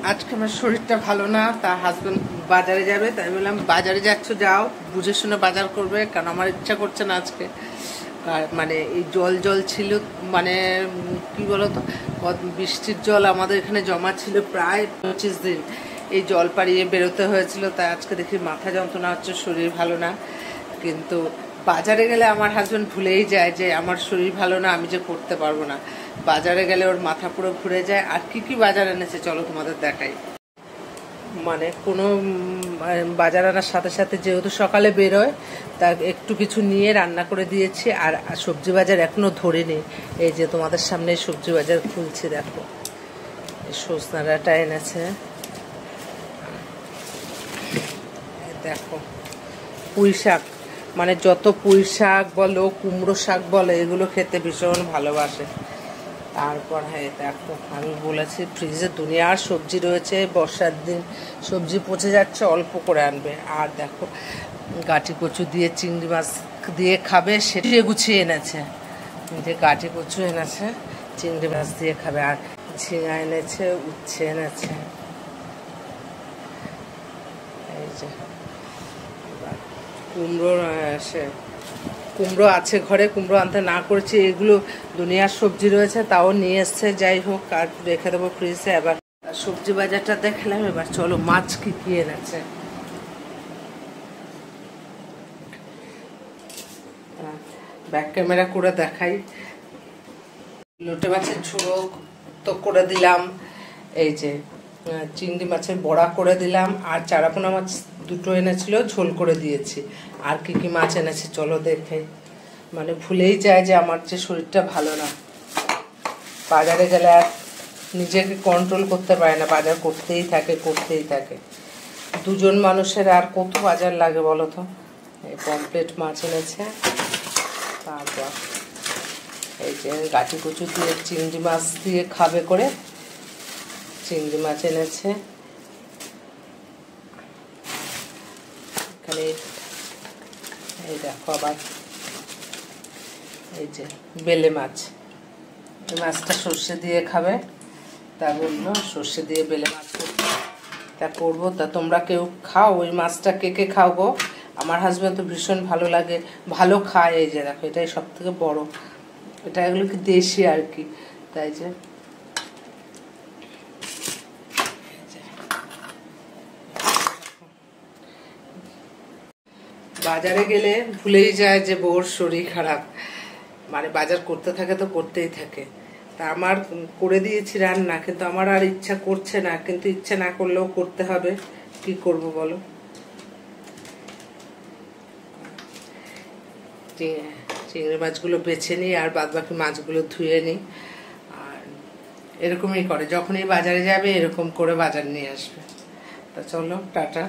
আজকে আমার শরীরটা ভালো না, তা হাজবেন্ড বাজারে যাবে, তাই বললাম বাজারে যাচ্ছ যাও, বুঝে শুনে বাজার করবে, কারণ আমার ইচ্ছা করছে না আজকে। আর মানে এই জল জল ছিল, মানে কি বলতো, বৃষ্টির জল আমাদের এখানে জমা ছিল প্রায় 25 দিন। এই জল পাড়িয়ে বেরোতে হয়েছিল, তাই আজকে দেখি মাথা যন্ত্রণা হচ্ছে, শরীর ভালো না। কিন্তু বাজারে গেলে আমার হাজবেন্ড ভুলেই যায় যে আমার শরীর ভালো না, আমি যে করতে পারবো না। বাজারে গেলে ওর মাথা পুরো ঘুরে যায়। আর কি কি বাজার এনেছে চলো তোমাদের দেখাই। মানে কোনো বাজার আনার সাথে সাথে যেহেতু সকালে বেরোয়, তা একটু কিছু নিয়ে রান্না করে দিয়েছি। আর সবজি বাজার এখনো ধরেনি, এই যে তোমাদের সামনে সবজি বাজার খুলছি, দেখো সজনা ডাঁটা এনেছে, দেখো পুঁই শাক, মানে যত পুঁই শাক বলো কুমড়ো শাক বলো এগুলো খেতে ভীষণ ভালোবাসে। তারপর হ্যাঁ দেখো, আমি বলেছি ফ্রিজে দুনিয়ার সবজি রয়েছে, বর্ষার দিন সবজি পচে যাচ্ছে, অল্প করে আনবে। আর দেখো গাঁটি কচু দিয়ে চিংড়ি মাছ দিয়ে খাবে, সেটি গুছিয়ে এনেছে, যে গাঁটি কচু এনেছে চিংড়ি মাছ দিয়ে খাবে। আর ঝিঙা এনেছে, উচ্ছে এনেছে, এই যে কুমড়ো আছে ঘরে, কুমড়ো আনতে না করেছি, এগুলো দুনিয়ার সবজি রয়েছে তাও নিয়ে এসছে। যাই হোক, আর রেখে দেবো ফ্রিজে। এবার সবজি বাজারটা দেখলাম, এবার চলো মাছ কি কি এনেছে। ব্যাক ক্যামেরা করে দেখাই। লোটে মাছের ঝোড়ো তো করে দিলাম, এই যে চিংড়ি মাছের বড়া করে দিলাম, আর চারাপোনা মাছ দুটো এনেছিল, ঝোল করে দিয়েছি। আর কি কি মাছ এনেছে চলো দেখে। মানে ভুলেই যায় যে আমার যে শরীরটা ভালো না, বাজারে গেলে আর নিজেকে কন্ট্রোল করতে পারে না, বাজার করতেই থাকে। দুজন মানুষের আর কত বাজার লাগে বলো তো। এই পমপ্লেট মাছ এনেছে, তারপর এই যে গাঁটি কচু দিয়ে চিংড়ি মাছ দিয়ে খাবে করে চিংড়ি মাছ এনেছে। এখানে এই দেখো আবার এই যে বেলে মাছ, এই মাছটা সর্ষে দিয়ে খাবে, তা বললো সর্ষে দিয়ে বেলে মাছ করতে, তা করবো। তা তোমরা কেউ খাও ওই মাছটা? কে কে খাও গো? আমার হাজব্যান্ড তো ভীষণ ভালো লাগে, ভালো খায়। এই যে দেখো, এটাই সব থেকে বড়, এটা এগুলো কি দেশি আর কি, তাই যে বাজারে গেলে ভুলেই যায় যে বউর শরীর খারাপ, মানে বাজার করতে থাকে তো করতেই থাকে। তা আমার করে দিয়েছি রান্না, কিন্তু আমার আর ইচ্ছা করছে না, কিন্তু ইচ্ছা না করলেও করতে হবে, কি করব বলো। চিংড়ি মাছগুলো বেছে নিই, আর বাদ বাকি মাছগুলো ধুয়ে নিই। আর এরকমই করে, যখনই বাজারে যাবে এরকম করে বাজার নিয়ে আসবে। তা চলো টাটা।